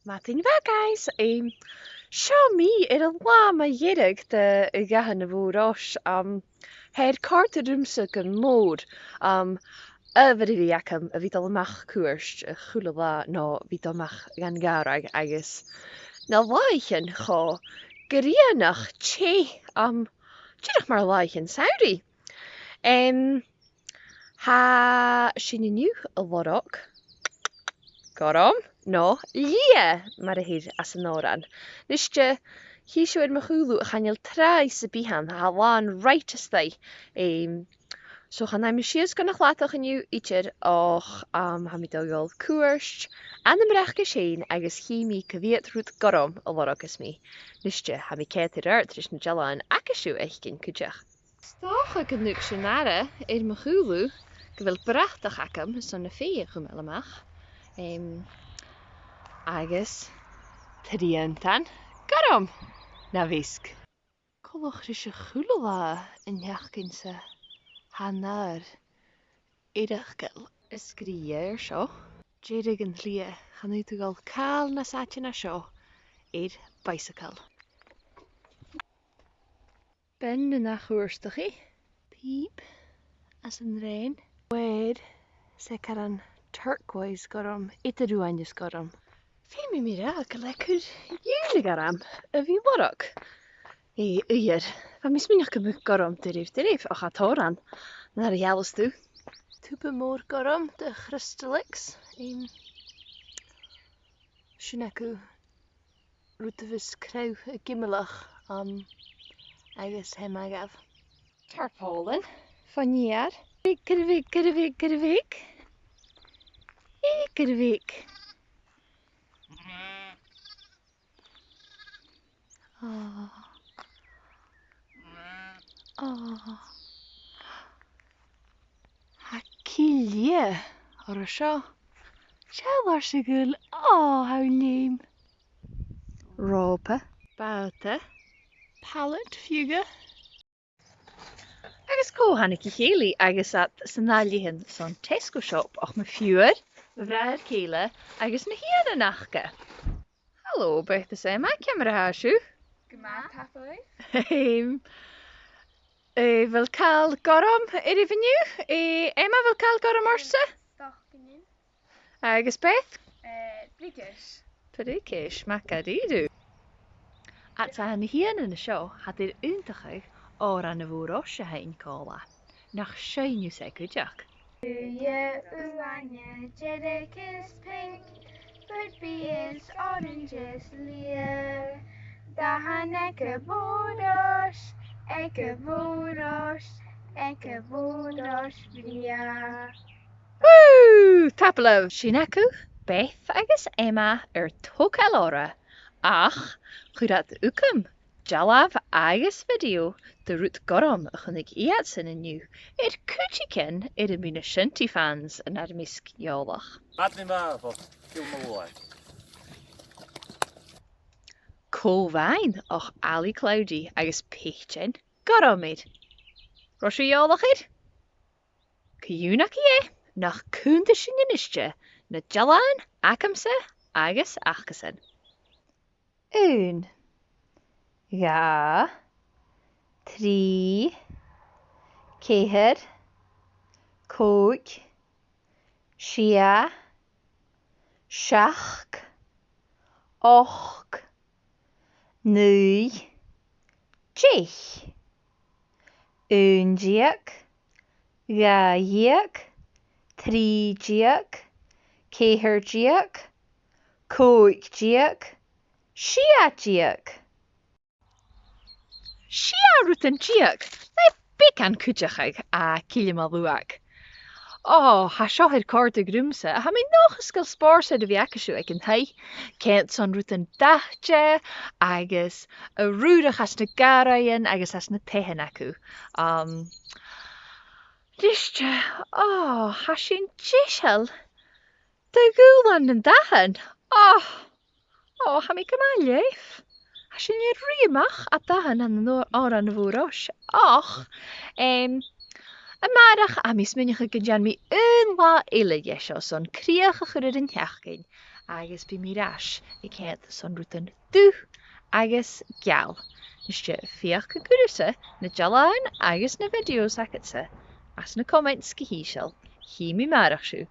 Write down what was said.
Martin guys. Show me it a lama yedig de gahan of Urosh. Head carter dumsuk and mood. Over the yakam of Vitalmach Kurst, Hulava, no Vitalmach Gangarag, I guess. Na Leichen, ho. Gerianach, che, Chidach mar Leichen, Saudi. Ha Shininu a Lodok. Gorom? No, lia, mar hyd as yn oran. Nisje, hi siwyd machwlw chanel trais y bihan, ha lan right ystau. So chan I'm sias gan achlatoch yn yw eacher och ha mi dogol cwrst, an ymrach gysyn agos hi mi cyfiet rwyd gorom o lorog ys mi. Nisje, ha mi cet i'r art rys na jalan ac ysw eich gyn cwjach. Stoch ag yn nŵg sianara, machwlw, gyfel brachtach acam, son y ffeich ymwelymach. Agus triantan garom na visc. Colwch rys y chwlwa yn iachgyn sa hannar edrych gael ysgriau sio. Jedig yn lia chan yw gael cael na satin a sio i'r bicycle. Ben yna chwrstach chi. Peep as yn rain. Wed se caran turquoise garam, itaruanus garam. Femi mira galekud jullie garam, a vi lorok. Uier, van mis minach gebuk garam derif, och at horan, naar jales toe. Tupe moor garam, de crystallix, Shunaku, rutevis krauw, gimmelach, agus hem agav. Tarpaulin, van jaar. Kurvik. Kurvik. Hakilje. Orasha. Shalarsigul. How name. Rope. Boute. Pallet. Fuga. Agus ko hanneke heli agus at sanalihin son Tesco shop och me fuur. Mevrouw Kele, agus na hierde nachke. Hallo, beth is Emma, camera haasju. Gemaakt halfway. Wil cael gorom even nu? Emma wil cael gorom orsa? Dag genoeg. Agus beth? British. Perikish, macadidu. At zijn hier in de show had er untigig or aan de woerosje heen kola. Nach schein nu zei kujak. Uanya, Jedek is pink, Furby is orange as leer. Dahan eke voedos, via. Woo! Tapelo, Shinaku, Beth agus Emma tokelora. Ach, chudat ukum. Jalav agus video de root gorom chunig iatsin in you. It kuchiken it had been a shinty fans and had misk yolach. Colvine och Ali Cloudy agus pichin goromid. Rosha yolach it? Kuyunaki nach kundishin inische na jalan akamse agus achkasen. Un. Ja, 3, 4, 5, 6, 7, 8, 9, 10. Unjek, gajek, 3jek, 4jek, 5jek, 6jek. Shia rutan jiak, na bekan kujachag a kilimal luak. Ha shohed card grumse, ha mi nog skill sporse de viakashu ek en hij kent son rutan dachtje, agus a rude has na garayen, agus has na tehenaku. Disje, hashin jishel, de gulan en dahen. Ha mi kamaljeef. As je riemach at dahan an no an voerosh. Och, maandag a mis minige gedjan mi een wa ille jesho son kriege gerid in jachgin. agus bí mí ras I céad son ruútan dú agus geall. Niste fioch go gúirsa na dealain agus na videos acatsa as na comments go híisiil. Hí mí marach siú.